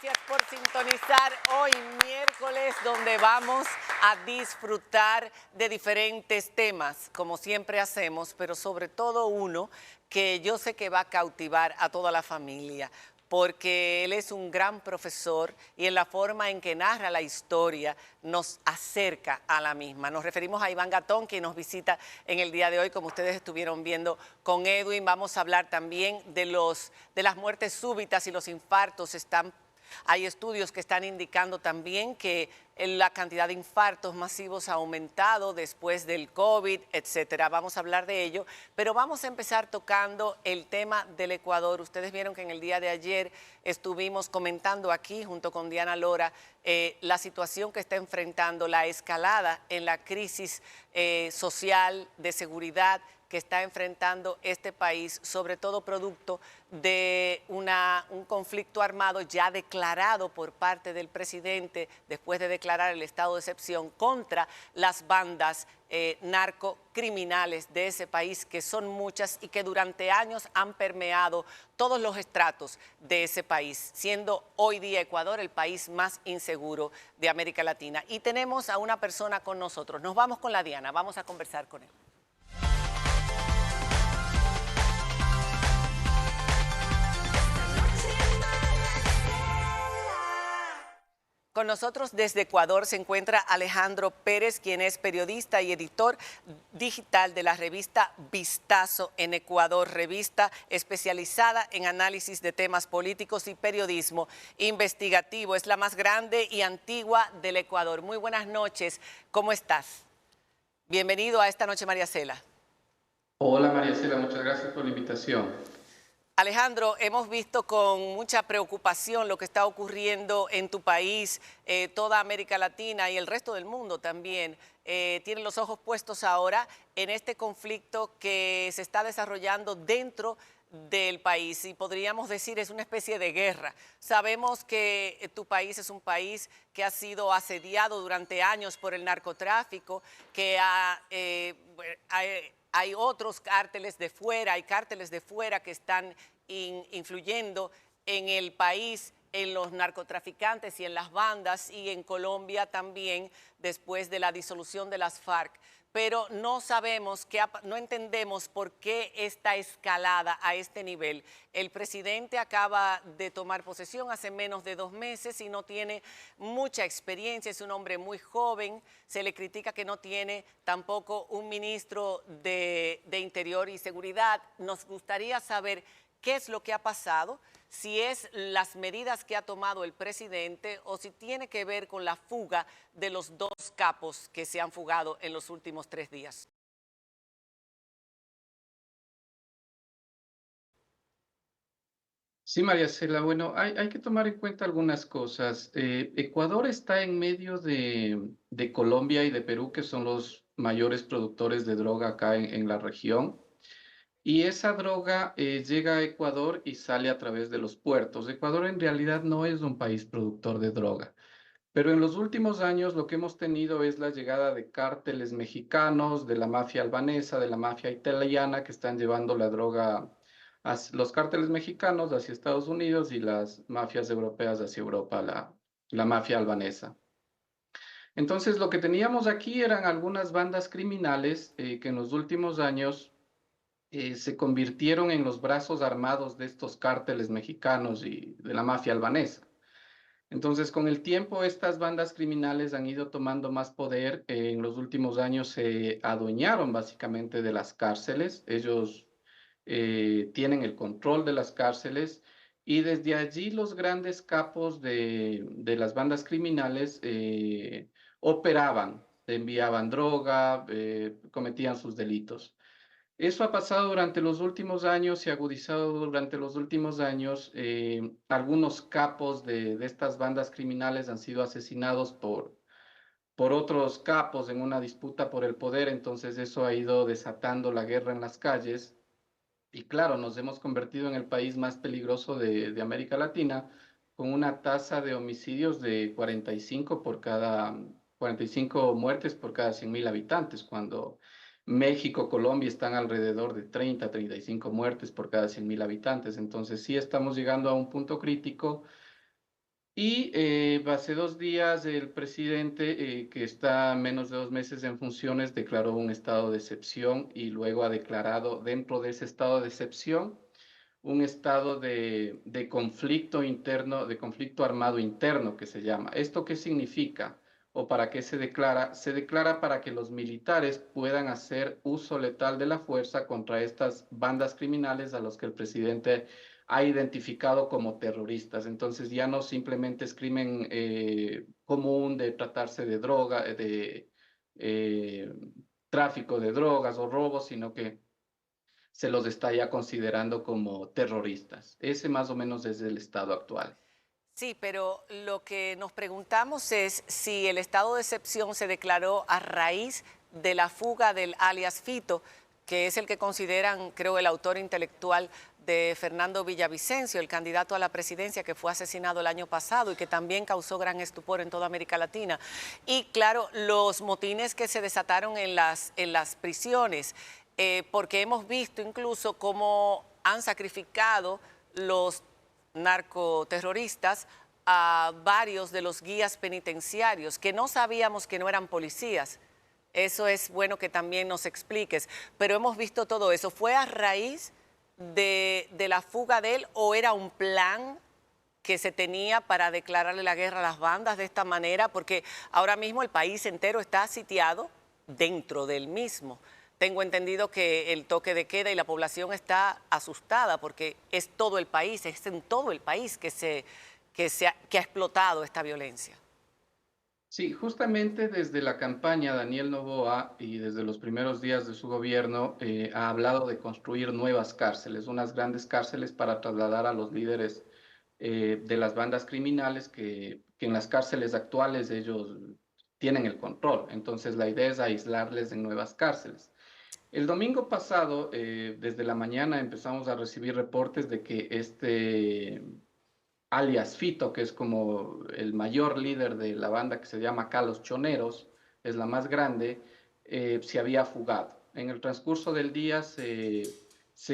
Gracias por sintonizar hoy miércoles, donde vamos a disfrutar de diferentes temas, como siempre hacemos, pero sobre todo uno que yo sé que va a cautivar a toda la familia, porque él es un gran profesor y en la forma en que narra la historia nos acerca a la misma. Nos referimos a Iván Gatón, quien nos visita en el día de hoy, como ustedes estuvieron viendo con Edwin. Vamos a hablar también de las muertes súbitas y los infartos. Hay estudios que están indicando también que la cantidad de infartos masivos ha aumentado después del COVID, etcétera. Vamos a hablar de ello, pero vamos a empezar tocando el tema del Ecuador. Ustedes vieron que en el día de ayer estuvimos comentando aquí, junto con Diana Lora, la situación que está enfrentando, la escalada en la crisis social, de seguridad, que está enfrentando este país, sobre todo producto de un conflicto armado ya declarado por parte del presidente, después de declarar el estado de excepción, contra las bandas narcocriminales de ese país, que son muchas y que durante años han permeado todos los estratos de ese país, siendo hoy día Ecuador el país más inseguro de América Latina. Y tenemos a una persona con nosotros. Nos vamos con la Diana, vamos a conversar con él. Con nosotros desde Ecuador se encuentra Alejandro Pérez, quien es periodista y editor digital de la revista Vistazo en Ecuador, revista especializada en análisis de temas políticos y periodismo investigativo. Es la más grande y antigua del Ecuador. Muy buenas noches, ¿cómo estás? Bienvenido a esta noche, María Cela. Hola María Cela, muchas gracias por la invitación. Alejandro, hemos visto con mucha preocupación lo que está ocurriendo en tu país, toda América Latina y el resto del mundo también. Tienen los ojos puestos ahora en este conflicto que se está desarrollando dentro del país, y podríamos decir es una especie de guerra. Sabemos que tu país es un país que ha sido asediado durante años por el narcotráfico, que hay otros cárteles de fuera, hay cárteles de fuera que están influyendo en el país, en los narcotraficantes y en las bandas, y en Colombia también después de la disolución de las FARC. Pero no sabemos, no entendemos por qué esta escalada a este nivel. El presidente acaba de tomar posesión hace menos de 2 meses y no tiene mucha experiencia, es un hombre muy joven. Se le critica que no tiene tampoco un ministro de Interior y Seguridad. Nos gustaría saber qué es lo que ha pasado, si es las medidas que ha tomado el presidente o si tiene que ver con la fuga de los 2 capos que se han fugado en los últimos 3 días. Sí, María Cela, bueno, hay que tomar en cuenta algunas cosas. Ecuador está en medio de Colombia y de Perú, que son los mayores productores de droga acá en la región. Y esa droga llega a Ecuador y sale a través de los puertos. Ecuador en realidad no es un país productor de droga. Pero en los últimos años lo que hemos tenido es la llegada de cárteles mexicanos, de la mafia albanesa, de la mafia italiana, que están llevando la droga, los cárteles mexicanos hacia Estados Unidos y las mafias europeas hacia Europa, la mafia albanesa. Entonces lo que teníamos aquí eran algunas bandas criminales que en los últimos años se convirtieron en los brazos armados de estos cárteles mexicanos y de la mafia albanesa. Entonces, con el tiempo, estas bandas criminales han ido tomando más poder. En los últimos años se adueñaron básicamente de las cárceles. Ellos tienen el control de las cárceles y desde allí los grandes capos de las bandas criminales operaban, enviaban droga, cometían sus delitos. Eso ha pasado durante los últimos años, se ha agudizado durante los últimos años. Algunos capos de estas bandas criminales han sido asesinados por otros capos en una disputa por el poder, entonces eso ha ido desatando la guerra en las calles. Y claro, nos hemos convertido en el país más peligroso de América Latina, con una tasa de homicidios de 45 muertes por cada 100.000 habitantes, cuando México, Colombia están alrededor de 35 muertes por cada 100.000 habitantes. Entonces sí estamos llegando a un punto crítico Y hace 2 días el presidente, que está menos de 2 meses en funciones, declaró un estado de excepción y luego ha declarado dentro de ese estado de excepción un estado de conflicto interno, de conflicto armado interno que se llama. ¿Esto qué significa? ¿O para qué se declara? Se declara para que los militares puedan hacer uso letal de la fuerza contra estas bandas criminales a los que el presidente ha identificado como terroristas. Entonces ya no simplemente es crimen común de tratarse de droga, de eh, tráfico de drogas o robos, sino que se los está ya considerando como terroristas. Ese más o menos es el estado actual. Sí, pero lo que nos preguntamos es si el estado de excepción se declaró a raíz de la fuga del alias Fito, que es el que consideran, creo, el autor intelectual de Fernando Villavicencio, el candidato a la presidencia que fue asesinado el año pasado y que también causó gran estupor en toda América Latina. Y claro, los motines que se desataron en las prisiones, porque hemos visto incluso cómo han sacrificado los narcoterroristas a varios de los guías penitenciarios que no sabíamos que no eran policías. Eso es bueno que también nos expliques. Pero hemos visto todo eso. ¿Fue a raíz de la fuga de él o era un plan que se tenía para declararle la guerra a las bandas de esta manera? Porque ahora mismo el país entero está sitiado dentro del mismo. Tengo entendido que el toque de queda y la población está asustada porque es todo el país, es en todo el país que ha explotado esta violencia. Sí, justamente desde la campaña, Daniel Noboa, y desde los primeros días de su gobierno, ha hablado de construir nuevas cárceles, unas grandes cárceles para trasladar a los líderes de las bandas criminales que en las cárceles actuales ellos tienen el control. Entonces, la idea es aislarles en nuevas cárceles. El domingo pasado, desde la mañana, empezamos a recibir reportes de que este alias Fito, que es como el mayor líder de la banda que se llama acá Los Choneros, es la más grande, se había fugado. En el transcurso del día se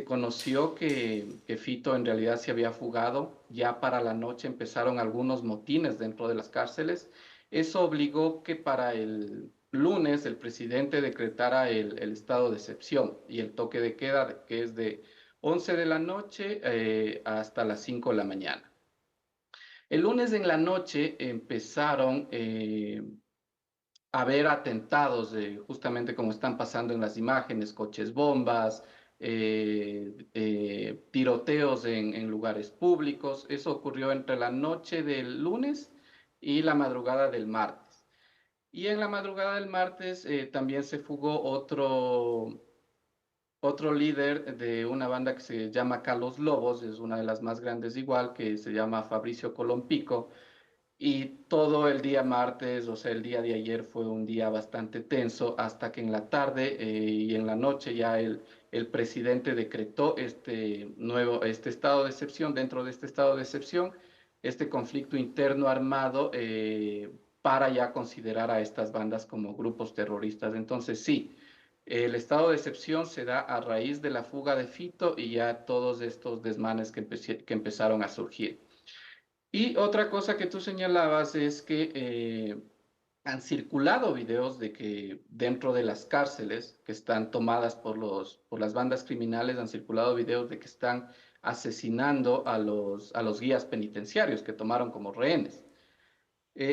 conoció que Fito en realidad se había fugado. Ya para la noche empezaron algunos motines dentro de las cárceles. Eso obligó que para el lunes el presidente decretara el estado de excepción y el toque de queda, que es de 11 de la noche hasta las 5 de la mañana. El lunes en la noche empezaron a haber atentados, justamente como están pasando en las imágenes, coches bombas, tiroteos en lugares públicos. Eso ocurrió entre la noche del lunes y la madrugada del martes. Y en la madrugada del martes también se fugó otro líder de una banda que se llama Carlos Lobos, es una de las más grandes igual, que se llama Fabricio Colompico. Y todo el día martes, o sea, el día de ayer fue un día bastante tenso hasta que en la tarde y en la noche ya el presidente decretó este estado de excepción. Dentro de este estado de excepción, este conflicto interno armado para ya considerar a estas bandas como grupos terroristas. Entonces, sí, el estado de excepción se da a raíz de la fuga de Fito y ya todos estos desmanes que empezaron a surgir. Y otra cosa que tú señalabas es que han circulado videos de que dentro de las cárceles que están tomadas por las bandas criminales, han circulado videos de que están asesinando a los guías penitenciarios que tomaron como rehenes.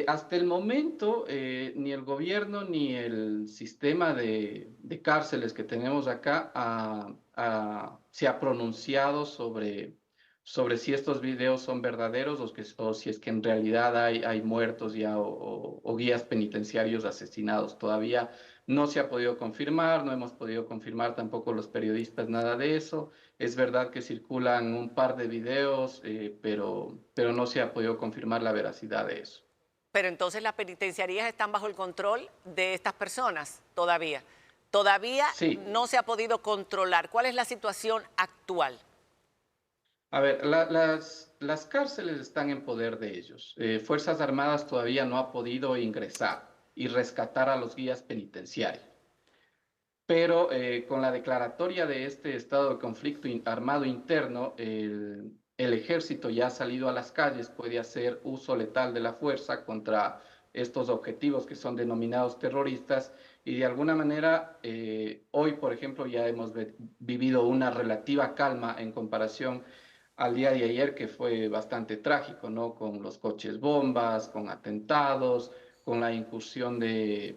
Hasta el momento, ni el gobierno ni el sistema de cárceles que tenemos acá se ha pronunciado sobre si estos videos son verdaderos o si es que en realidad hay muertos ya o guías penitenciarios asesinados. Todavía no se ha podido confirmar, no hemos podido confirmar tampoco los periodistas nada de eso. Es verdad que circulan un par de videos, pero no se ha podido confirmar la veracidad de eso. Pero entonces las penitenciarías están bajo el control de estas personas todavía. Todavía Sí, no se ha podido controlar. ¿Cuál es la situación actual? a ver, las cárceles están en poder de ellos. Fuerzas Armadas todavía no ha podido ingresar y rescatar a los guías penitenciarios. Pero con la declaratoria de este estado de conflicto armado interno, el ejército ya ha salido a las calles, puede hacer uso letal de la fuerza contra estos objetivos que son denominados terroristas y de alguna manera hoy, por ejemplo, ya hemos vivido una relativa calma en comparación al día de ayer, que fue bastante trágico, ¿no? Con los coches bombas, con atentados, con la incursión de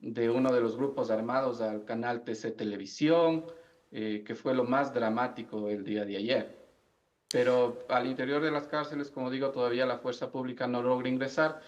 uno de los grupos armados al canal TC Televisión, que fue lo más dramático el día de ayer. Pero al interior de las cárceles, como digo, todavía la fuerza pública no logra ingresar,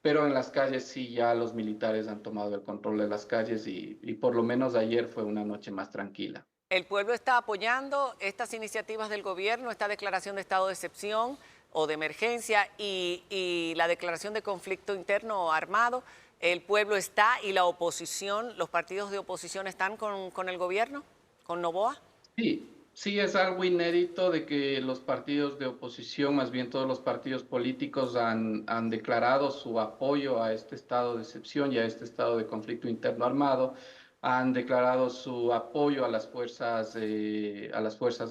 pero en las calles sí ya los militares han tomado el control de las calles y por lo menos ayer fue una noche más tranquila. ¿El pueblo está apoyando estas iniciativas del gobierno, esta declaración de estado de excepción o de emergencia y la declaración de conflicto interno armado? ¿El pueblo está y la oposición, los partidos de oposición están con el gobierno, con Noboa? Sí, sí es algo inédito de que los partidos de oposición, más bien todos los partidos políticos han declarado su apoyo a este estado de excepción y a este estado de conflicto interno armado, han declarado su apoyo a las fuerzas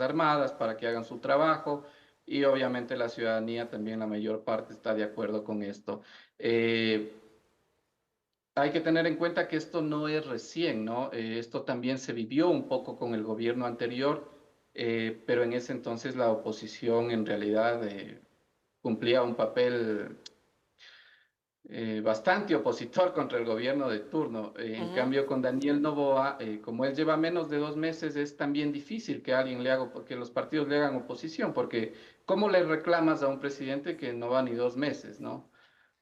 armadas para que hagan su trabajo y obviamente la ciudadanía también, la mayor parte está de acuerdo con esto. Eh, Hay que tener en cuenta que esto no es recién, ¿no? Esto también se vivió un poco con el gobierno anterior, pero en ese entonces la oposición en realidad cumplía un papel bastante opositor contra el gobierno de turno. En Ujú. cambio, con Daniel Noboa, como él lleva menos de 2 meses, es también difícil que alguien le haga, porque los partidos le hagan oposición, porque ¿cómo le reclamas a un presidente que no va ni 2 meses, ¿no?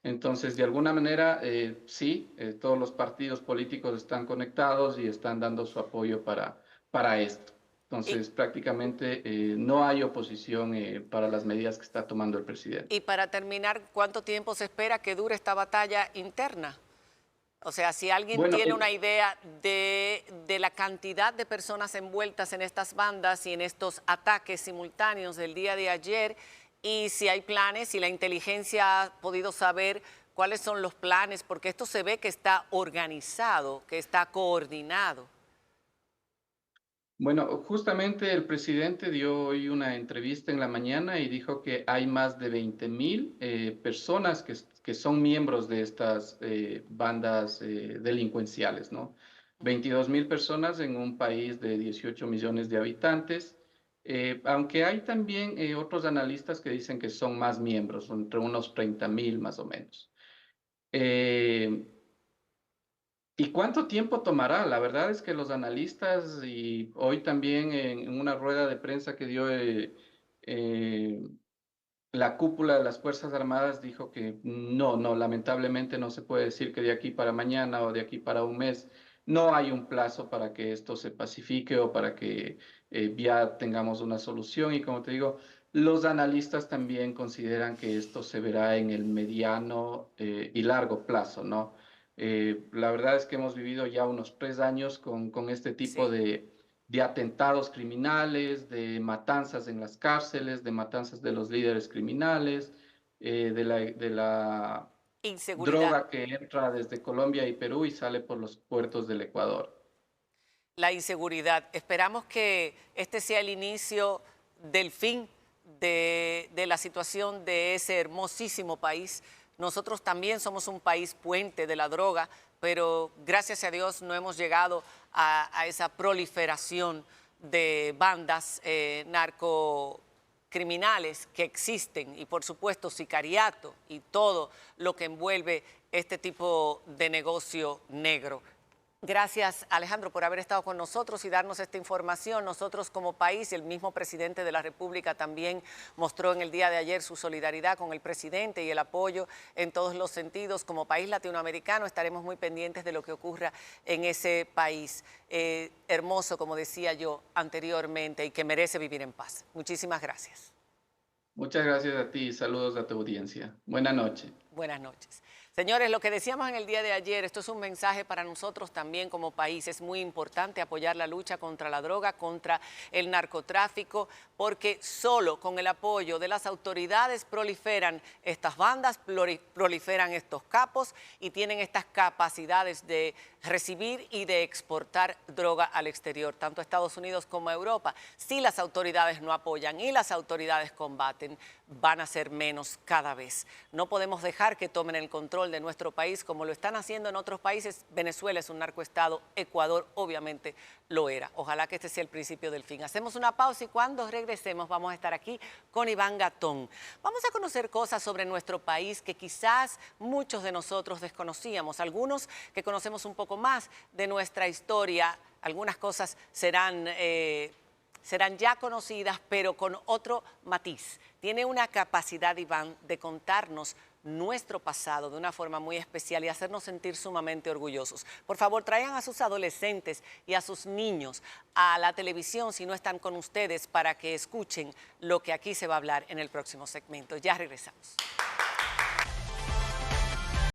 Entonces, de alguna manera, sí, todos los partidos políticos están conectados y están dando su apoyo para esto. Y, Entonces, prácticamente no hay oposición para las medidas que está tomando el y presidente. para terminar, ¿cuánto tiempo se espera que dure esta batalla interna? O sea, si alguien Bueno, tiene una idea de la cantidad de personas envueltas en estas bandas y en estos ataques simultáneos del día de ayer, y si hay planes, si la inteligencia ha podido saber cuáles son los planes, porque esto se ve que está organizado, que está coordinado. bueno, justamente el presidente dio hoy una entrevista en la mañana y dijo que hay más de 20.000 personas que son miembros de estas bandas delincuenciales, ¿no? 22.000 personas en un país de 18 millones de habitantes, aunque hay también otros analistas que dicen que son más miembros, entre unos 30.000 más o menos. Eh, ¿Y cuánto tiempo tomará? La verdad es que los analistas y hoy también en una rueda de prensa que dio eh, la cúpula de las Fuerzas Armadas dijo que no, lamentablemente no se puede decir que de aquí para mañana o de aquí para un mes no hay un plazo para que esto se pacifique o para que ya tengamos una solución. Y como te digo, los analistas también consideran que esto se verá en el mediano y largo plazo, ¿no? La verdad es que hemos vivido ya unos 3 años con este tipo Sí. de atentados criminales, de matanzas en las cárceles, de matanzas de los líderes criminales, de la Inseguridad. droga que entra desde Colombia y Perú y sale por los puertos del Ecuador. La inseguridad. Esperamos que este sea el inicio del fin de la situación de ese hermosísimo país. Nosotros también somos un país puente de la droga, pero gracias a Dios no hemos llegado a esa proliferación de bandas narcocriminales que existen y por supuesto sicariato y todo lo que envuelve este tipo de negocio negro. Gracias, Alejandro, por haber estado con nosotros y darnos esta información. Nosotros como país, el mismo presidente de la República también mostró en el día de ayer su solidaridad con el presidente y el apoyo en todos los sentidos. Como país latinoamericano estaremos muy pendientes de lo que ocurra en ese país hermoso, como decía yo anteriormente, y que merece vivir en paz. Muchísimas gracias. Muchas gracias a ti y saludos a tu audiencia. Buenas noches. Buenas noches. Señores, lo que decíamos en el día de ayer, esto es un mensaje para nosotros también como país. Es muy importante apoyar la lucha contra la droga, contra el narcotráfico, porque solo con el apoyo de las autoridades proliferan estas bandas, proliferan estos capos y tienen estas capacidades de recibir y de exportar droga al exterior, tanto a Estados Unidos como a Europa. Si las autoridades no apoyan y las autoridades combaten, van a ser menos cada vez. No podemos dejar que tomen el control de nuestro país como lo están haciendo en otros países. Venezuela es un narcoestado, Ecuador obviamente lo era. Ojalá que este sea el principio del fin. Hacemos una pausa y cuando regresemos vamos a estar aquí con Iván Gatón. Vamos a conocer cosas sobre nuestro país que quizás muchos de nosotros desconocíamos, algunos que conocemos un poco más de nuestra historia, algunas cosas serán ya conocidas, pero con otro matiz. Tiene una capacidad, Iván, de contarnos nuestro pasado de una forma muy especial y hacernos sentir sumamente orgullosos. Por favor, traigan a sus adolescentes y a sus niños a la televisión si no están con ustedes para que escuchen lo que aquí se va a hablar en el próximo segmento. Ya regresamos.